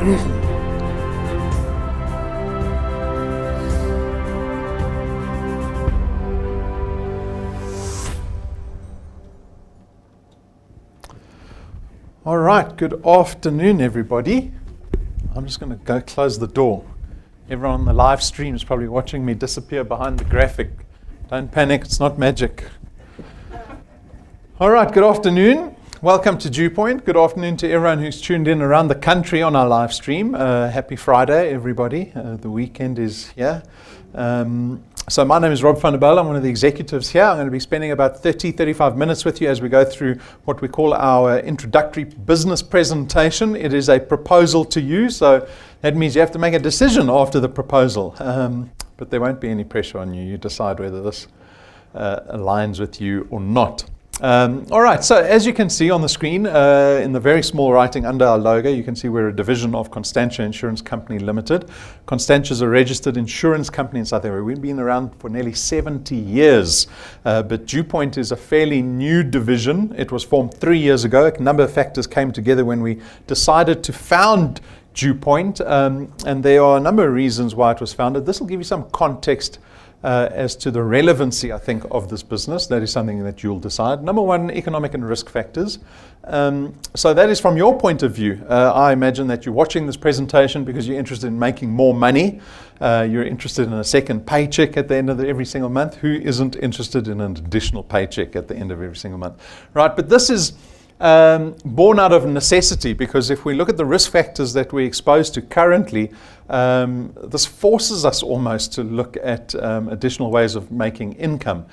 All right, good afternoon, everybody. I'm just going to go close the door. Everyone on the live stream is probably watching me disappear behind the graphic. Don't panic, it's not magic. All right, good afternoon. Welcome to DuePoint. Good afternoon to everyone who's tuned in around the country on our live stream. Happy Friday, everybody. The weekend is here. So my name is Rob van der Bijl. I'm one of the executives here. I'm going to be spending about 35 minutes with you as we go through what we call our introductory business presentation. It is a proposal to you, so that means you have to make a decision after the proposal. But there won't be any pressure on you. You decide whether this aligns with you or not. All right, so as you can see on the screen, in the very small writing under our logo, you can see we're a division of Constantia Insurance Company Limited. Constantia is a registered insurance company in South Africa. We've been around for nearly 70 years, but DuePoint is a fairly new division. It was formed 3 years ago. A number of factors came together when we decided to found DuePoint, and there are a number of reasons why it was founded. This will give you some context as to the relevancy, I think, of this business. That is something that you'll decide. Number one, economic and risk factors. So that is from your point of view. I imagine that you're watching this presentation because you're interested in making more money. You're interested in a second paycheck at the end of every single month. Who isn't interested in an additional paycheck at the end of every single month? Right, but this is born out of necessity, because if we look at the risk factors that we're exposed to currently, this forces us almost to look at additional ways of making income,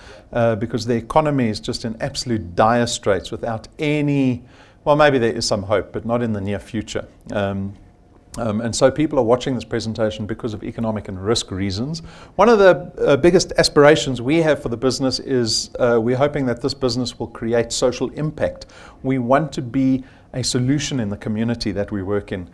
because the economy is just in absolute dire straits without any, well, maybe there is some hope, but not in the near future. And so people are watching this presentation because of economic and risk reasons. One of the biggest aspirations we have for the business is we're hoping that this business will create social impact. We want to be a solution in the community that we work in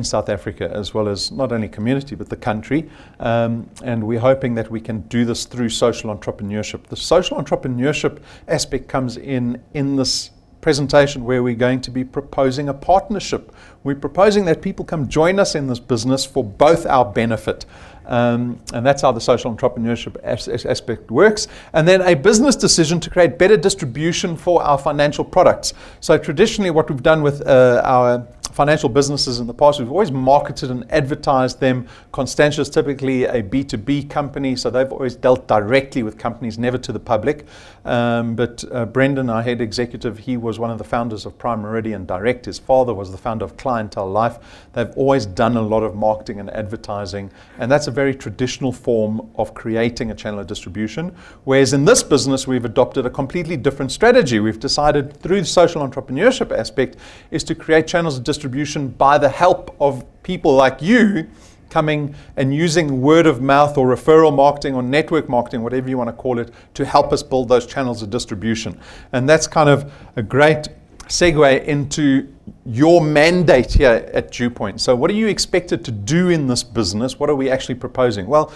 South Africa, as well as not only community, but the country. And we're hoping that we can do this through social entrepreneurship. The social entrepreneurship aspect comes in this presentation where we're going to be proposing a partnership. We're proposing that people come join us in this business for both our benefit. And that's how the social entrepreneurship aspect works. And then a business decision to create better distribution for our financial products. So traditionally what we've done with our financial businesses in the past, we've always marketed and advertised them. Constantia is typically a B2B company, so they've always dealt directly with companies, never to the public. But Brendan, our head executive, he was one of the founders of Prime Meridian Direct. His father was the founder of Clientele Life. They've always done a lot of marketing and advertising, and that's a very traditional form of creating a channel of distribution. Whereas in this business, we've adopted a completely different strategy. We've decided through the social entrepreneurship aspect is to create channels of distribution by the help of people like you coming and using word of mouth or referral marketing or network marketing, whatever you want to call it, to help us build those channels of distribution. And that's kind of a great segue into your mandate here at DuePoint. So what are you expected to do in this business? What are we actually proposing? Well,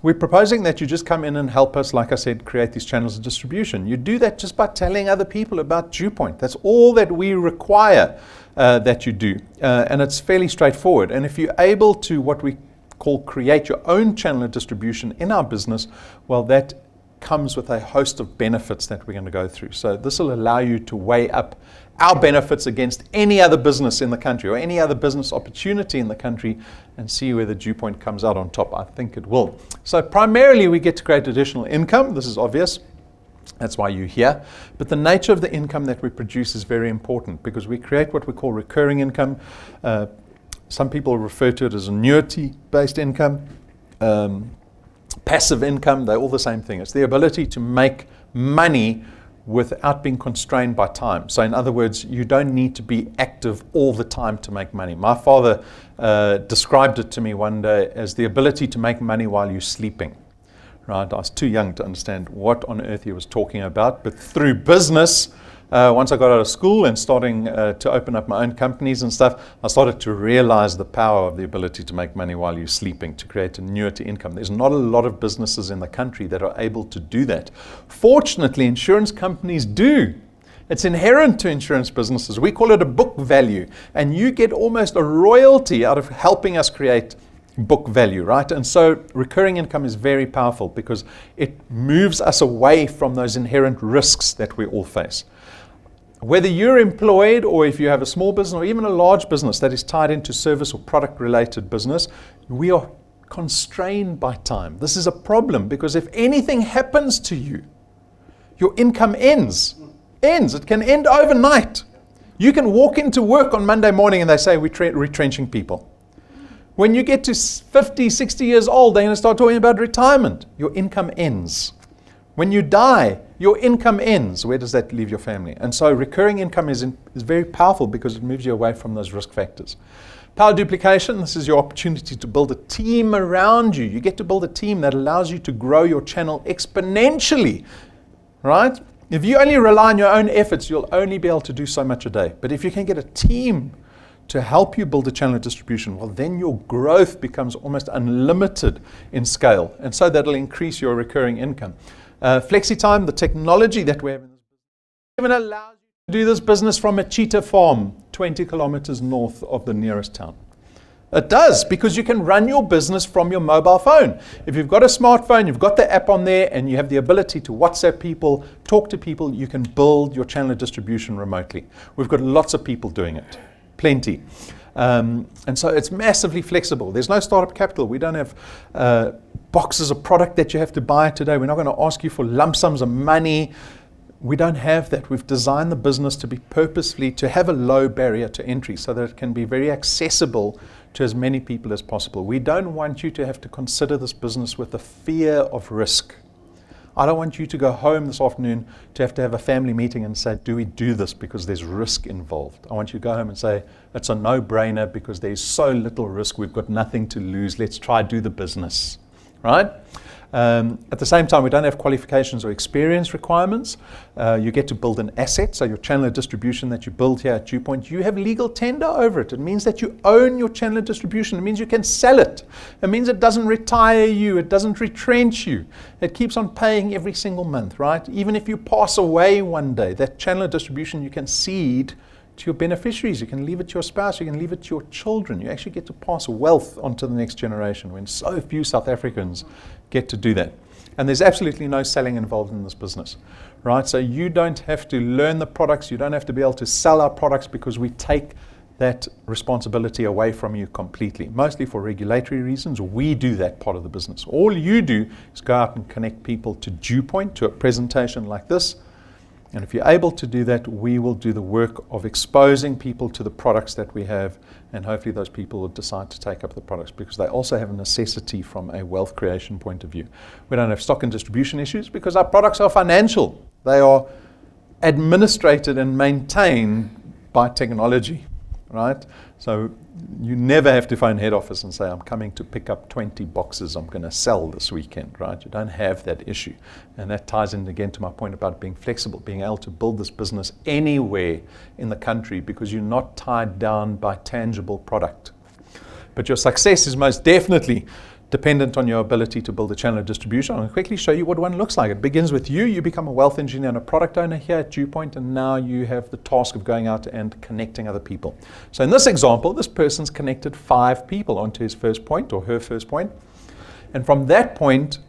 we're proposing that you just come in and help us, like I said, create these channels of distribution. You do that just by telling other people about DuePoint. That's all that we require that you do. And it's fairly straightforward. And if you're able to, what we call, create your own channel of distribution in our business, well, that comes with a host of benefits that we're going to go through. So this will allow you to weigh up our benefits against any other business in the country or any other business opportunity in the country and see where the DuePoint comes out on top. I think it will. So primarily we get to create additional income. This is obvious. That's why you're here. But the nature of the income that we produce is very important, because we create what we call recurring income. Some people refer to it as annuity-based income. Passive income, they're all the same thing. It's the ability to make money without being constrained by time. So in other words, you don't need to be active all the time to make money. My father described it to me one day as the ability to make money while you're sleeping. Right? I was too young to understand what on earth he was talking about, but through business, once I got out of school and starting to open up my own companies and stuff, I started to realize the power of the ability to make money while you're sleeping, to create annuity income. There's not a lot of businesses in the country that are able to do that. Fortunately, insurance companies do. It's inherent to insurance businesses. We call it a book value, and you get almost a royalty out of helping us create book value, right? And so recurring income is very powerful because it moves us away from those inherent risks that we all face. Whether you're employed or if you have a small business or even a large business that is tied into service or product related business, we are constrained by time. This is a problem because if anything happens to you, your income ends. It can end overnight. You can walk into work on Monday morning and they say we're retrenching people. When you get to 50, 60 years old, they're going to start talking about retirement. Your income ends. When you die, your income ends. Where does that leave your family? And so recurring income is very powerful because it moves you away from those risk factors. Power duplication, this is your opportunity to build a team around you. You get to build a team that allows you to grow your channel exponentially, right? If you only rely on your own efforts, you'll only be able to do so much a day. But if you can get a team to help you build a channel of distribution, well, then your growth becomes almost unlimited in scale. And so that'll increase your recurring income. FlexiTime, the technology that we have in this business, even allows you to do this business from a cheetah farm 20 kilometers north of the nearest town. It does, because you can run your business from your mobile phone. If you've got a smartphone, you've got the app on there, and you have the ability to WhatsApp people, talk to people, you can build your channel of distribution remotely. We've got lots of people doing it, plenty. And so it's massively flexible. There's no startup capital. We don't have boxes of product that you have to buy today. We're not going to ask you for lump sums of money. We don't have that. We've designed the business to be purposefully, to have a low barrier to entry so that it can be very accessible to as many people as possible. We don't want you to have to consider this business with the fear of risk. I don't want you to go home this afternoon to have a family meeting and say, do we do this because there's risk involved? I want you to go home and say, it's a no-brainer because there's so little risk, we've got nothing to lose, let's try do the business, right? At the same time, we don't have qualifications or experience requirements. You get to build an asset, so your channel of distribution that you build here at DuePoint, you have legal tender over it. It means that you own your channel of distribution. It means you can sell it. It means it doesn't retire you. It doesn't retrench you. It keeps on paying every single month, right? Even if you pass away one day, that channel of distribution you can cede to your beneficiaries. You can leave it to your spouse. You can leave it to your children. You actually get to pass wealth on to the next generation when so few South Africans get to do that. And there's absolutely no selling involved in this business, right? So you don't have to learn the products. You don't have to be able to sell our products because we take that responsibility away from you completely, mostly for regulatory reasons. We do that part of the business. All you do is go out and connect people to DuePoint, to a presentation like this. And if you're able to do that, we will do the work of exposing people to the products that we have, and hopefully those people will decide to take up the products because they also have a necessity from a wealth creation point of view. We don't have stock and distribution issues because our products are financial. They are administrated and maintained by technology, right? So you never have to phone head office and say, I'm coming to pick up 20 boxes I'm going to sell this weekend, right? You don't have that issue. And that ties in again to my point about being flexible, being able to build this business anywhere in the country because you're not tied down by tangible product. But your success is most definitely dependent on your ability to build a channel of distribution. I'll quickly show you what one looks like. It begins with you. You become a wealth engineer and a product owner here at DuePoint, and now you have the task of going out and connecting other people. So in this example, this person's connected 5 people onto his first point or her first point. And from that point,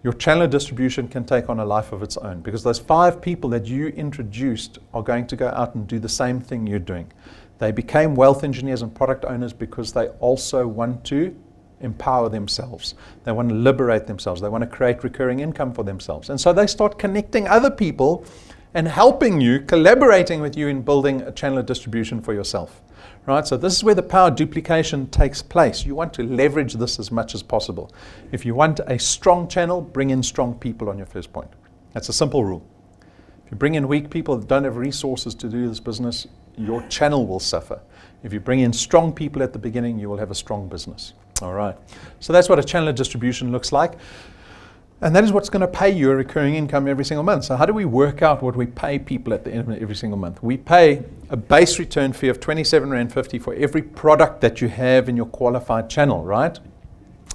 your channel of distribution can take on a life of its own because those 5 people that you introduced are going to go out and do the same thing you're doing. They became wealth engineers and product owners because they also want to empower themselves. They want to liberate themselves. They want to create recurring income for themselves. And so they start connecting other people and helping you, collaborating with you in building a channel of distribution for yourself. Right? So this is where the power duplication takes place. You want to leverage this as much as possible. If you want a strong channel, bring in strong people on your first point. That's a simple rule. If you bring in weak people that don't have resources to do this business, your channel will suffer. If you bring in strong people at the beginning, you will have a strong business. All right. So that's what a channel of distribution looks like. And that is what's going to pay you a recurring income every single month. So how do we work out what we pay people at the end of every single month? We pay a base return fee of R27.50 for every product that you have in your qualified channel, right?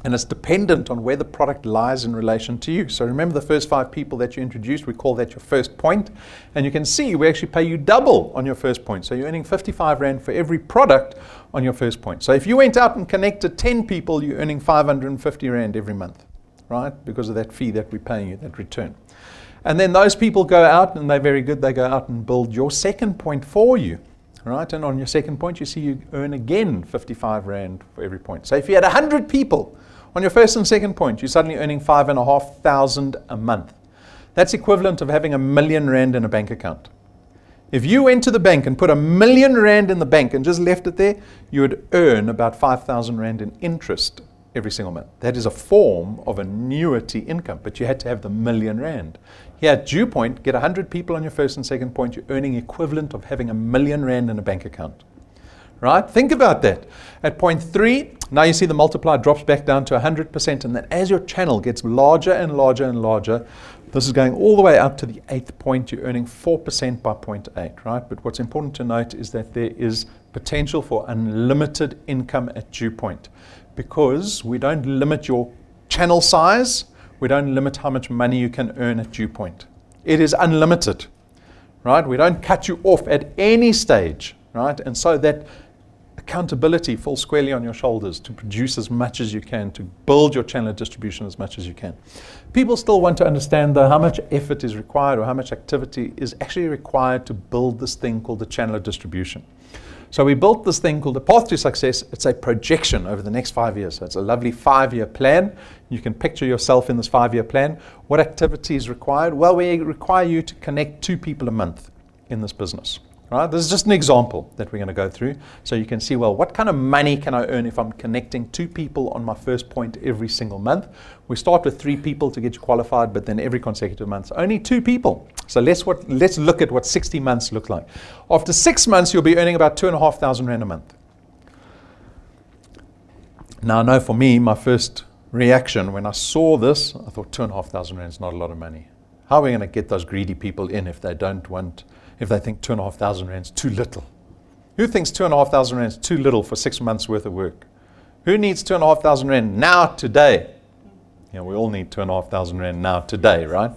And it's dependent on where the product lies in relation to you. So remember the first 5 people that you introduced, we call that your first point. And you can see we actually pay you double on your first point. So you're earning 55 Rand for every product on your first point. So if you went out and connected 10 people, you're earning 550 Rand every month, right? Because of that fee that we're paying you, that return. And then those people go out and they're very good. They go out and build your second point for you. Right, and on your second point, you see you earn again 55 Rand for every point. So if you had 100 people on your first and second point, you're suddenly earning 5,500 a month. That's equivalent of having 1 million Rand in a bank account. If you went to the bank and put 1 million Rand in the bank and just left it there, you would earn about 5,000 Rand in interest every single month. That is a form of annuity income, but you had to have the 1 million Rand. Here at DuePoint, get 100 people on your first and second point, you're earning equivalent of having 1 million Rand in a bank account. Right? Think about that. At point 3, now you see the multiplier drops back down to 100%, and then as your channel gets larger and larger and larger, this is going all the way up to the 8th point, you're earning 4% by point 8, right? But what's important to note is that there is potential for unlimited income at DuePoint, because we don't limit your channel size, we don't limit how much money you can earn at DuePoint. It is unlimited, right? We don't cut you off at any stage, right? And so that accountability falls squarely on your shoulders to produce as much as you can, to build your channel of distribution as much as you can. People still want to understand, though, how much effort is required or how much activity is actually required to build this thing called the channel of distribution. So we built this thing called the Path to Success. It's a projection over the next 5 years. So it's a lovely 5-year plan. You can picture yourself in this 5-year plan. What activity is required? Well, we require you to connect 2 people a month in this business. Right? This is just an example that we're going to go through. So you can see, well, what kind of money can I earn if I'm connecting 2 people on my first point every single month? We start with 3 people to get you qualified, but then every consecutive month, only 2 people. So let's look at what 60 months look like. After 6 months, you'll be earning about 2,500 Rand a month. Now, I know for me, my first reaction when I saw this, I thought 2,500 Rand is not a lot of money. How are we going to get those greedy people in if they think 2,500 Rand is too little? Who thinks 2,500 Rand is too little for 6 months worth of work? Who needs 2,500 Rand now, today? You know, we all need 2,500 Rand now, today, right?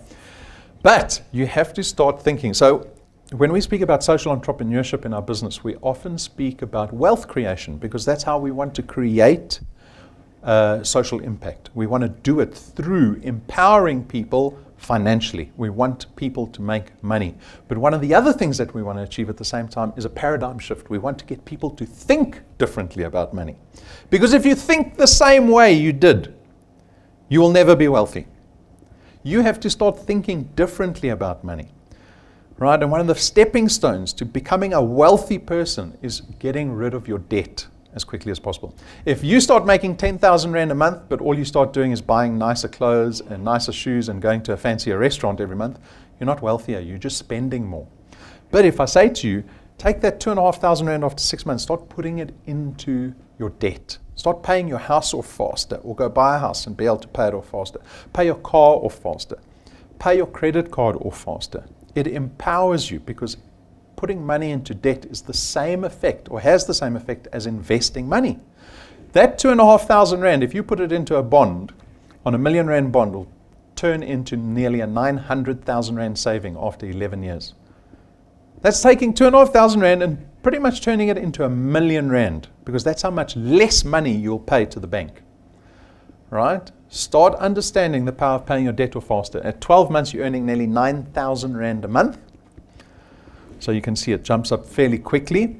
But you have to start thinking. So when we speak about social entrepreneurship in our business, we often speak about wealth creation, because that's how we want to create social impact. We want to do it through empowering people financially. We want people to make money. But one of the other things that we want to achieve at the same time is a paradigm shift. We want to get people to think differently about money. Because if you think the same way you did, you will never be wealthy. You have to start thinking differently about money. Right? And one of the stepping stones to becoming a wealthy person is getting rid of your debt as quickly as possible. If you start making 10,000 Rand a month, but all you start doing is buying nicer clothes and nicer shoes and going to a fancier restaurant every month, you're not wealthier, you're just spending more. But if I say to you, take that 2,500 Rand after 6 months, start putting it into your debt. Start paying your house off faster, or go buy a house and be able to pay it off faster. Pay your car off faster. Pay your credit card off faster. It empowers you, because putting money into debt is the same effect, or has the same effect as investing money. That 2,500 Rand, if you put it into a bond, on a 1 million Rand bond, will turn into nearly a 900,000 Rand saving after 11 years. That's taking 2,500 Rand and pretty much turning it into 1 million Rand, because that's how much less money you'll pay to the bank. Right? Start understanding the power of paying your debt off faster. At 12 months, you're earning nearly 9,000 Rand a month. So you can see it jumps up fairly quickly.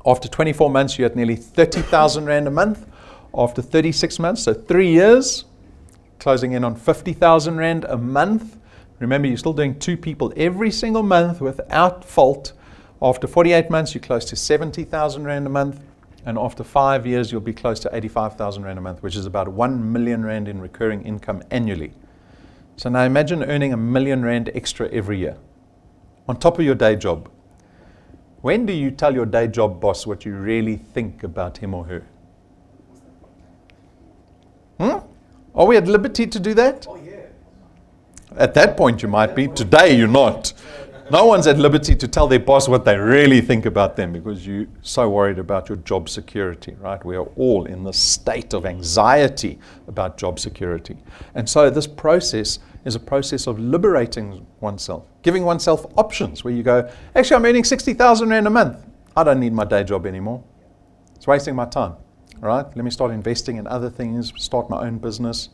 After 24 months, you're at nearly 30,000 Rand a month. After 36 months, so 3 years, closing in on 50,000 Rand a month. Remember, you're still doing 2 people every single month without fault. After 48 months, you're close to 70,000 Rand a month. And after 5 years, you'll be close to 85,000 Rand a month, which is about 1 million Rand in recurring income annually. So now imagine earning 1 million Rand extra every year, on top of your day job. When do you tell your day job boss what you really think about him or her? Are we at liberty to do that? Oh, yeah. At that point you might be. Today you're not. No one's at liberty to tell their boss what they really think about them because you're so worried about your job security, right? We are all in this state of anxiety about job security. And so this process is a process of liberating oneself, giving oneself options where you go, actually, I'm earning 60,000 Rand a month. I don't need my day job anymore. It's wasting my time, right? Let me start investing in other things, start my own business.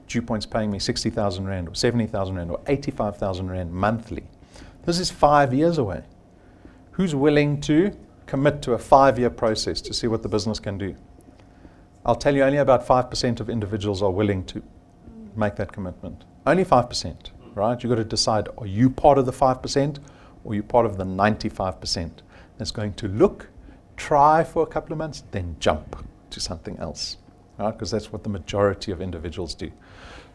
DuePoint's paying me 60,000 Rand or 70,000 Rand or 85,000 Rand monthly. This is 5 years away. Who's willing to commit to a 5-year process to see what the business can do? I'll tell you, only about 5% of individuals are willing to make that commitment. Only 5%, right? You've got to decide, are you part of the 5% or are you part of the 95% that's going to look, try for a couple of months, then jump to something else, right? Because that's what the majority of individuals do.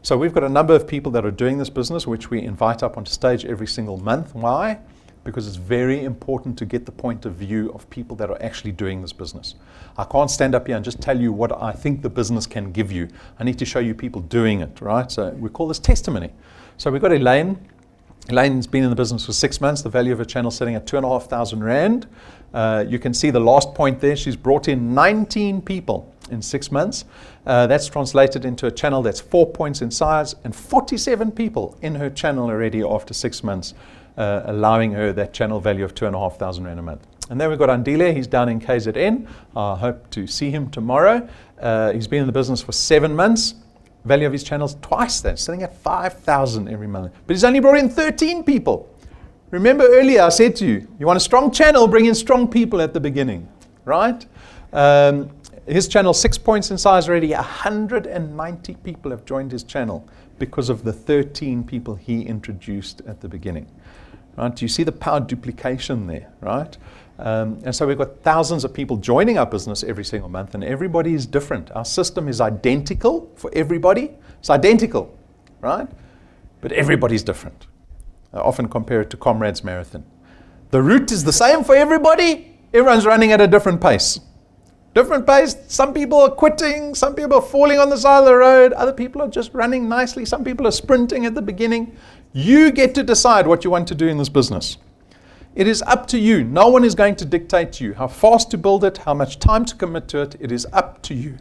So we've got a number of people that are doing this business, which we invite up on stage every single month. Why? Because it's very important to get the point of view of people that are actually doing this business. I can't stand up here and just tell you what I think the business can give you. I need to show you people doing it, right? So we call this testimony. So we've got Elaine. Elaine's been in the business for 6 months. The value of her channel is sitting at 2,500 Rand. You can see the last point there. She's brought in 19 people in 6 months. That's translated into a channel that's 4 points in size and 47 people in her channel already after 6 months, allowing her that channel value of 2,500 Rand a month. And then we've got Andile. He's down in KZN. I hope to see him tomorrow. He's been in the business for 7 months. Value of his channel is twice that, sitting at 5,000 every month. But he's only brought in 13 people. Remember earlier I said to you, you want a strong channel, bring in strong people at the beginning, right? His channel, 6 points in size already. 190 people have joined his channel because of the 13 people he introduced at the beginning. Right? Do you see the power duplication there, right? And so we've got thousands of people joining our business every single month, and everybody is different. Our system is identical for everybody. It's identical, right? But everybody's different. I often compare it to Comrades Marathon. The route is the same for everybody. Everyone's running at a different pace. Different pace. Some people are quitting. Some people are falling on the side of the road. Other people are just running nicely. Some people are sprinting at the beginning. You get to decide what you want to do in this business. It is up to you. No one is going to dictate to you how fast to build it, how much time to commit to it. It is up to you.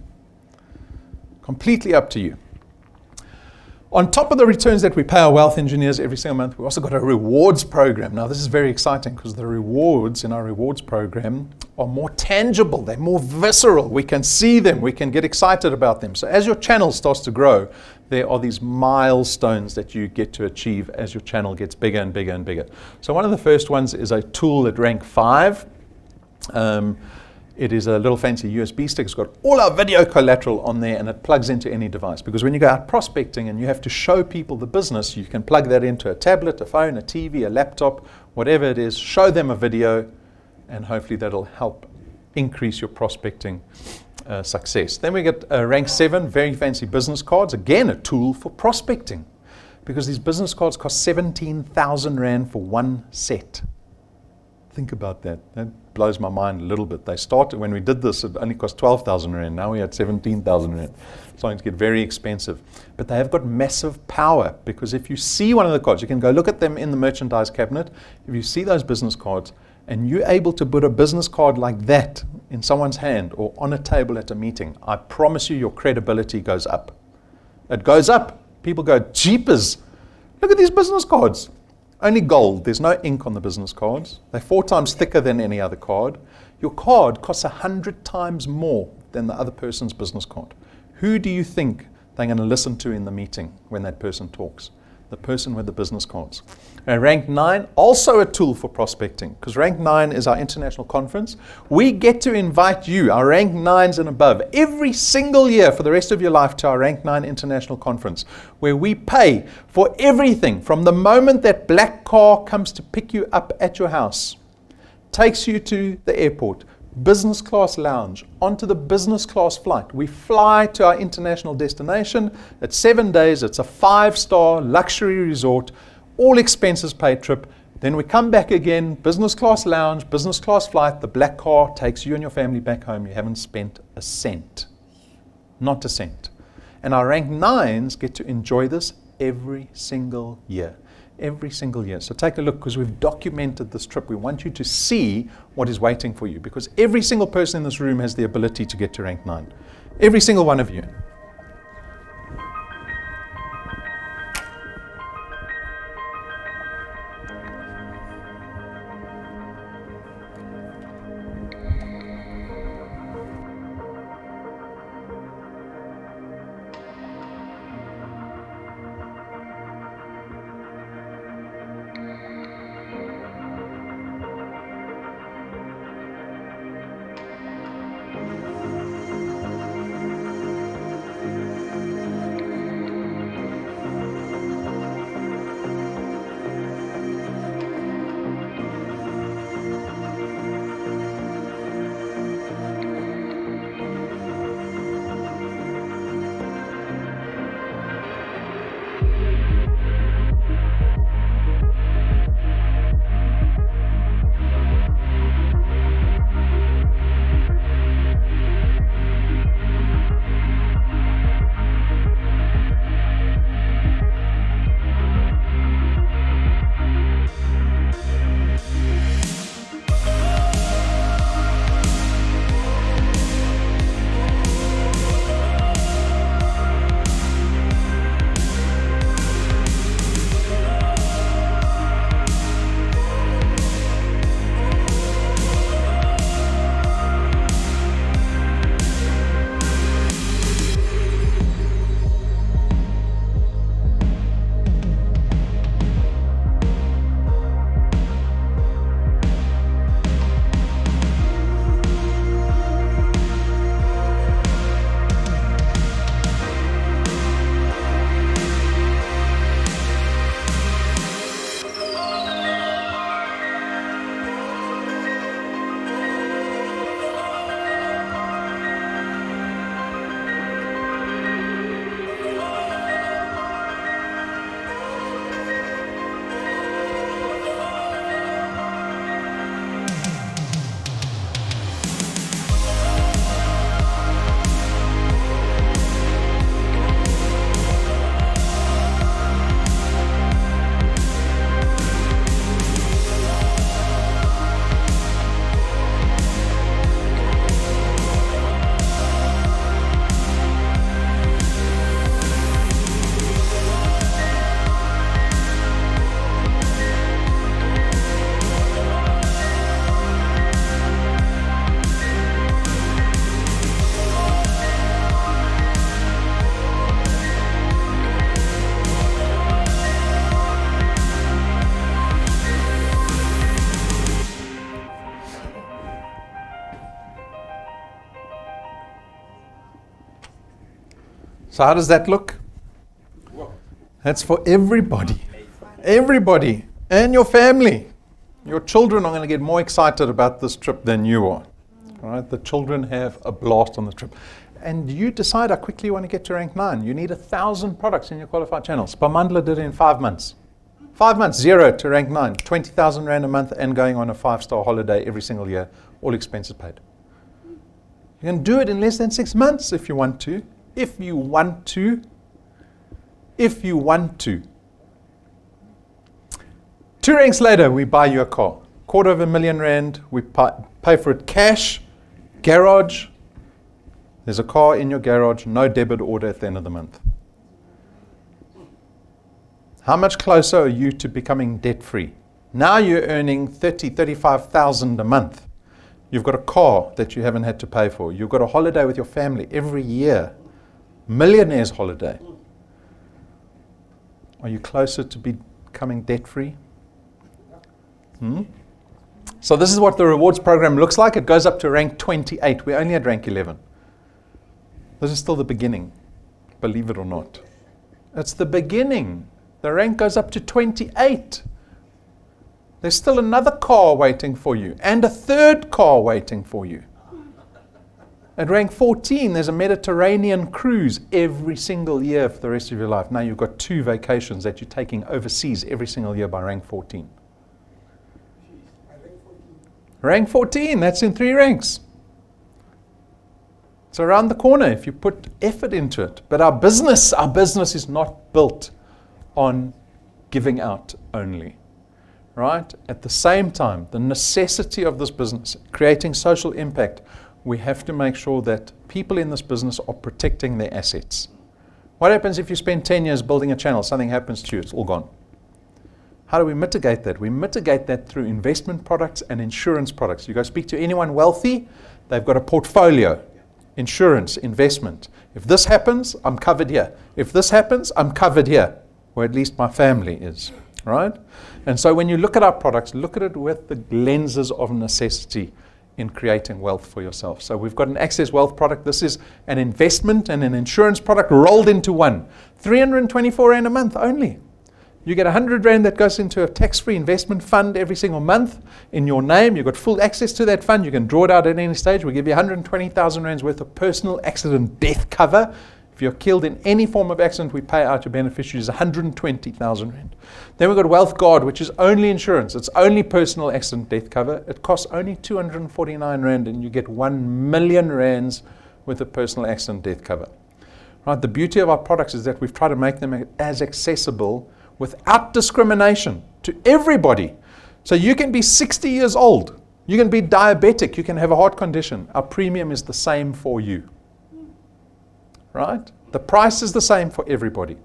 Completely up to you. On top of the returns that we pay our wealth engineers every single month, we've also got a rewards program. Now, this is very exciting because the rewards in our rewards program are more tangible. They're more visceral. We can see them. We can get excited about them. So as your channel starts to grow, there are these milestones that you get to achieve as your channel gets bigger and bigger and bigger. So one of the first ones is a tool at rank 5. It is a little fancy USB stick. It's got all our video collateral on there, and it plugs into any device. Because when you go out prospecting and you have to show people the business, you can plug that into a tablet, a phone, a TV, a laptop, whatever it is, show them a video, and hopefully that'll help increase your prospecting success. Then we get rank 7, very fancy business cards. Again, a tool for prospecting. Because these business cards cost 17,000 Rand for one set. Think about that. That blows my mind a little bit. They started, when we did this, it only cost 12,000 Rand. Now we're at 17,000 Rand. It's starting to get very expensive. But they have got massive power, because if you see one of the cards, you can go look at them in the merchandise cabinet. If you see those business cards, and you're able to put a business card like that in someone's hand or on a table at a meeting, I promise you your credibility goes up. It goes up. People go, jeepers, look at these business cards. Only gold. There's no ink on the business cards. They're 4 times thicker than any other card. Your card costs 100 times more than the other person's business card. Who do you think they're going to listen to in the meeting when that person talks? The person with the business cards. Rank 9, also a tool for prospecting, because rank 9 is our international conference. We get to invite you, our rank 9s and above, every single year for the rest of your life to our rank 9 international conference, where we pay for everything from the moment that black car comes to pick you up at your house, takes you to the airport, business class lounge, onto the business class flight. We fly to our international destination. It's 7 days. It's a 5-star luxury resort, all expenses paid trip. Then we come back again, business class lounge, business class flight. The black car takes you and your family back home. You haven't spent a cent. Not a cent. And our rank 9s get to enjoy this every single year. every single year. So take a look, because we've documented this trip. We want you to see what is waiting for you, because every single person in this room has the ability to get to rank 9. Every single one of you. So how does that look? That's for everybody. Everybody. And your family. Your children are going to get more excited about this trip than you are. All right? The children have a blast on the trip. And you decide how quickly you want to get to rank 9. You need 1,000 products in your qualified channels. Pamandla did it in 5 months. 5 months, 0 to rank 9. 20,000 Rand a month and going on a 5-star holiday every single year. All expenses paid. You can do it in less than 6 months if you want to. If you want to. If you want to. 2 ranks later, we buy you a car. R250,000 Rand. We pay for it cash, garage. There's a car in your garage, no debit order at the end of the month. How much closer are you to becoming debt-free? Now you're earning 35,000 a month. You've got a car that you haven't had to pay for. You've got a holiday with your family every year. Millionaire's holiday. Are you closer to becoming debt-free? So this is what the rewards program looks like. It goes up to rank 28. We're only at rank 11. This is still the beginning, believe it or not. It's the beginning. The rank goes up to 28. There's still another car waiting for you and a third car waiting for you. At rank 14, there's a Mediterranean cruise every single year for the rest of your life. Now you've got 2 vacations that you're taking overseas every single year by rank 14. Rank 14, that's in 3 ranks. It's around the corner if you put effort into it. But our business is not built on giving out only. Right? At the same time, the necessity of this business, creating social impact, we have to make sure that people in this business are protecting their assets. What happens if you spend 10 years building a channel, something happens to you, it's all gone? How do we mitigate that? We mitigate that through investment products and insurance products. You go speak to anyone wealthy, they've got a portfolio, insurance, investment. If this happens, I'm covered here. If this happens, I'm covered here, or at least my family is, right? And so when you look at our products, look at it with the lenses of necessity in creating wealth for yourself. So we've got an Access Wealth product. This is an investment and an insurance product rolled into one. 324 Rand a month only. You get 100 Rand that goes into a tax-free investment fund every single month in your name. You've got full access to that fund. You can draw it out at any stage. We give you 120,000 Rands worth of personal accident death cover. If you're killed in any form of accident, we pay out your beneficiaries 120,000 Rand. Then we've got Wealth Guard, which is only insurance. It's only personal accident death cover. It costs only 249 Rand, and you get 1 million Rands worth of personal accident death cover. Right? The beauty of our products is that we've tried to make them as accessible without discrimination to everybody. So you can be 60 years old. You can be diabetic. You can have a heart condition. Our premium is the same for you. Right? The price is the same for everybody.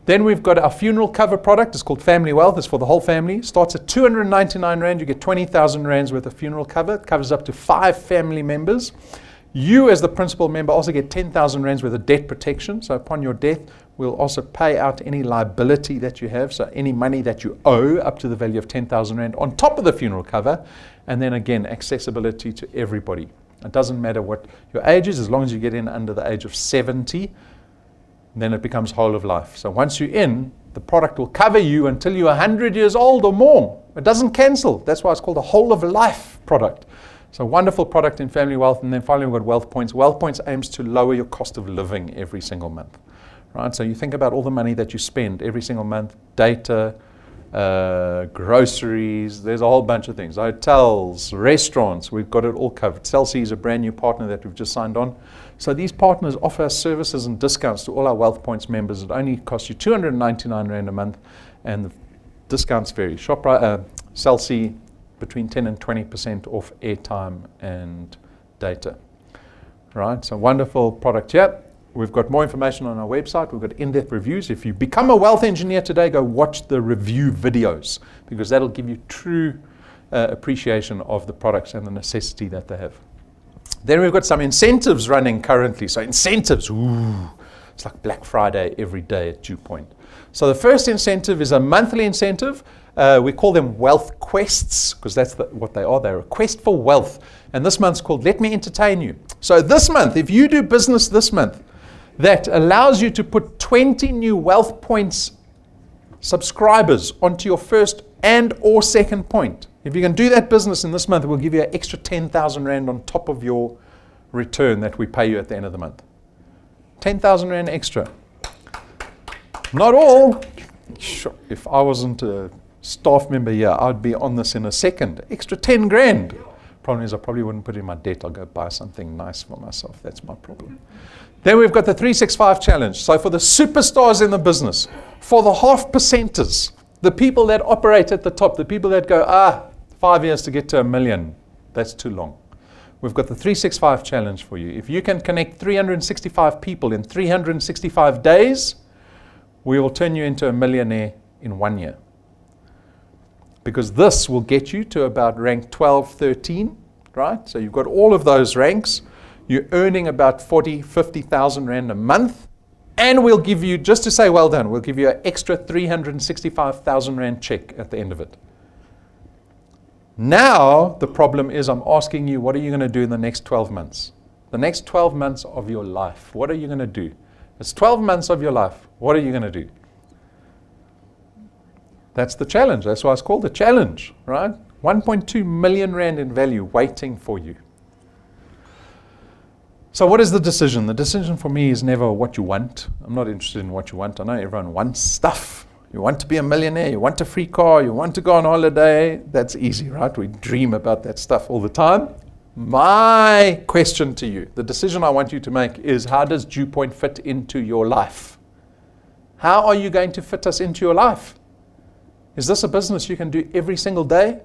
Then we've got our funeral cover product. It's called Family Wealth. It's for the whole family. Starts at 299 Rand. You get 20,000 Rands worth of funeral cover. It covers up to 5 family members. You as the principal member also get 10,000 Rands worth of debt protection. So upon your death, we'll also pay out any liability that you have. So any money that you owe up to the value of 10,000 Rand on top of the funeral cover. And then again, accessibility to everybody. It doesn't matter what your age is, as long as you get in under the age of 70, then it becomes whole of life. So once you're in, the product will cover you until you're 100 years old or more. It doesn't cancel. That's why it's called a whole of life product. So wonderful product in Family Wealth. And then finally, we've got Wealth Points. Wealth Points aims to lower your cost of living every single month. Right? So you think about all the money that you spend every single month, data, groceries, there's a whole bunch of things, hotels, restaurants, we've got it all covered. Celsea is a brand new partner that we've just signed on. So these partners offer us services and discounts to all our Wealth Points members. It only costs you 299 Rand a month, and the discounts vary. Celsea between 10 and 20% off airtime and data. Right, so wonderful product here. We've got more information on our website. We've got in-depth reviews. If you become a wealth engineer today, go watch the review videos, because that'll give you true appreciation of the products and the necessity that they have. Then we've got some incentives running currently. So incentives, it's like Black Friday every day at DuePoint. So the first incentive is a monthly incentive. We call them wealth quests, because that's what they are. They're a quest for wealth. And this month's called Let Me Entertain You. So this month, if you do business this month, that allows you to put 20 new Wealth Points subscribers onto your first and or second point. If you can do that business in this month, we'll give you an extra 10,000 Rand on top of your return that we pay you at the end of the month. 10,000 Rand extra. Not all. Sure. If I wasn't a staff member here, I'd be on this in a second. Extra 10 grand. Problem is, I probably wouldn't put it in my debt. I'll go buy something nice for myself. That's my problem. Then we've got the 365 challenge. So for the superstars in the business, for the half percenters, the people that operate at the top, the people that go, 5 years to get to 1 million, that's too long. We've got the 365 challenge for you. If you can connect 365 people in 365 days, we will turn you into a millionaire in 1 year. Because this will get you to about rank 12, 13, right? So you've got all of those ranks. You're earning about 40, 50,000 Rand a month. And we'll give you, just to say well done, we'll give you an extra 365,000 Rand check at the end of it. Now, the problem is I'm asking you, what are you going to do in the next 12 months? The next 12 months of your life, what are you going to do? It's 12 months of your life. What are you going to do? That's the challenge. That's why it's called a challenge, right? 1.2 million Rand in value waiting for you. So what is the decision? The decision for me is never what you want. I'm not interested in what you want. I know everyone wants stuff. You want to be a millionaire. You want a free car. You want to go on holiday. That's easy, right? We dream about that stuff all the time. My question to you, the decision I want you to make is, how does DuePoint fit into your life? How are you going to fit us into your life? Is this a business you can do every single day?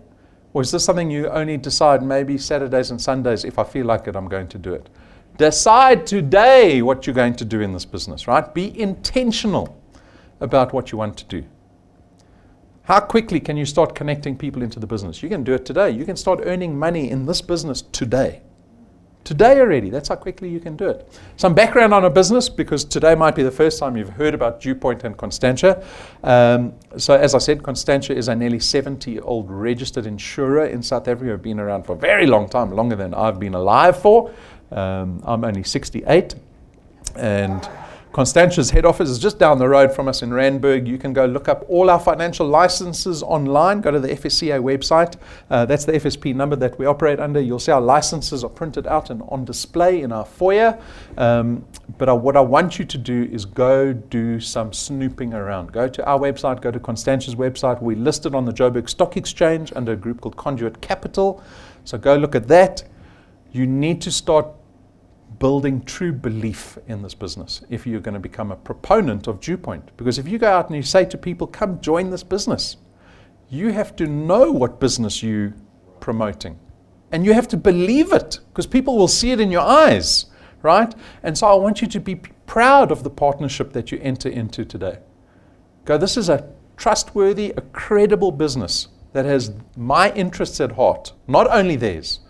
Or is this something you only decide maybe Saturdays and Sundays, if I feel like it, I'm going to do it? Decide today what you're going to do in this business, right? Be intentional about what you want to do. How quickly can you start connecting people into the business? You can do it today. You can start earning money in this business today. Today already. That's how quickly you can do it. Some background on a business, because today might be the first time you've heard about DuePoint and Constantia. So as I said, Constantia is a nearly 70-year-old registered insurer in South Africa. I've been around for a very long time, longer than I've been alive for. I'm only 68. And Constantia's head office is just down the road from us in Randburg. You can go look up all our financial licenses online. Go to the FSCA website. That's the FSP number that we operate under. You'll see our licenses are printed out and on display in our foyer. But what I want you to do is go do some snooping around. Go to our website. Go to Constantia's website. We're listed on the Joburg Stock Exchange under a group called Conduit Capital. So go look at that. You need to start building true belief in this business if you're going to become a proponent of DuePoint. Because if you go out and you say to people, come join this business, you have to know what business you're promoting. And you have to believe it, because people will see it in your eyes, right? And so I want you to be proud of the partnership that you enter into today. Go, this is a trustworthy, a credible business that has my interests at heart, not only theirs.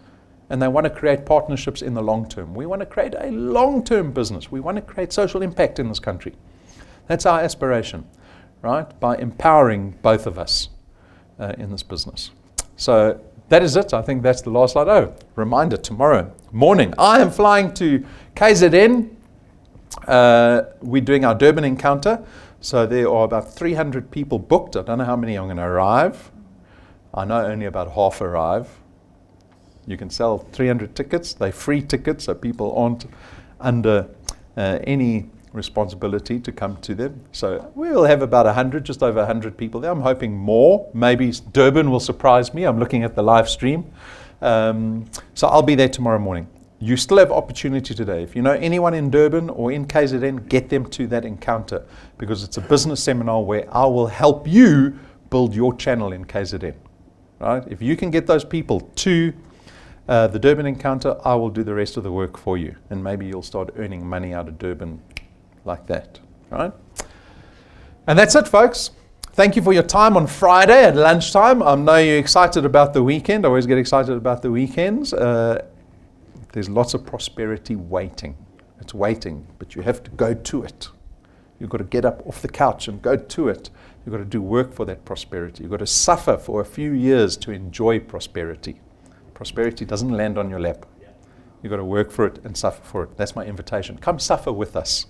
And they want to create partnerships in the long term. We want to create a long-term business. We want to create social impact in this country. That's our aspiration, right? By empowering both of us in this business. So that is it. I think that's the last slide. Oh, reminder, tomorrow morning, I am flying to KZN. We're doing our Durban encounter. So there are about 300 people booked. I don't know how many are going to arrive. I know only about half arrive. You can sell 300 tickets. They're free tickets, so people aren't under any responsibility to come to them. So we'll have about 100, just over 100 people there. I'm hoping more. Maybe Durban will surprise me. I'm looking at the live stream. So I'll be there tomorrow morning. You still have opportunity today. If you know anyone in Durban or in KZN, get them to that encounter, because it's a business seminar where I will help you build your channel in KZN. Right? If you can get those people to the Durban encounter, I will do the rest of the work for you. And maybe you'll start earning money out of Durban like that. Right? And that's it, folks. Thank you for your time on Friday at lunchtime. I know you're excited about the weekend. I always get excited about the weekends. There's lots of prosperity waiting. It's waiting, but you have to go to it. You've got to get up off the couch and go to it. You've got to do work for that prosperity. You've got to suffer for a few years to enjoy prosperity. Prosperity doesn't land on your lap. You've got to work for it and suffer for it. That's my invitation. Come suffer with us.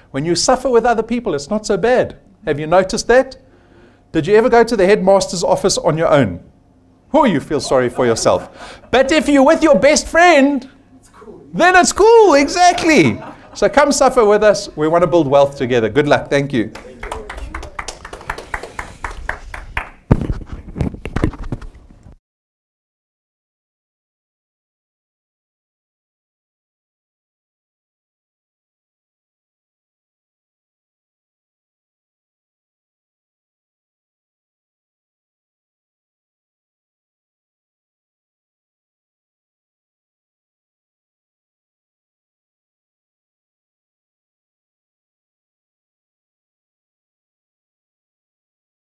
When you suffer with other people, it's not so bad. Have you noticed that? Did you ever go to the headmaster's office on your own? Oh, you feel sorry for yourself. But if you're with your best friend, then it's cool. Exactly. So come suffer with us. We want to build wealth together. Good luck. Thank you.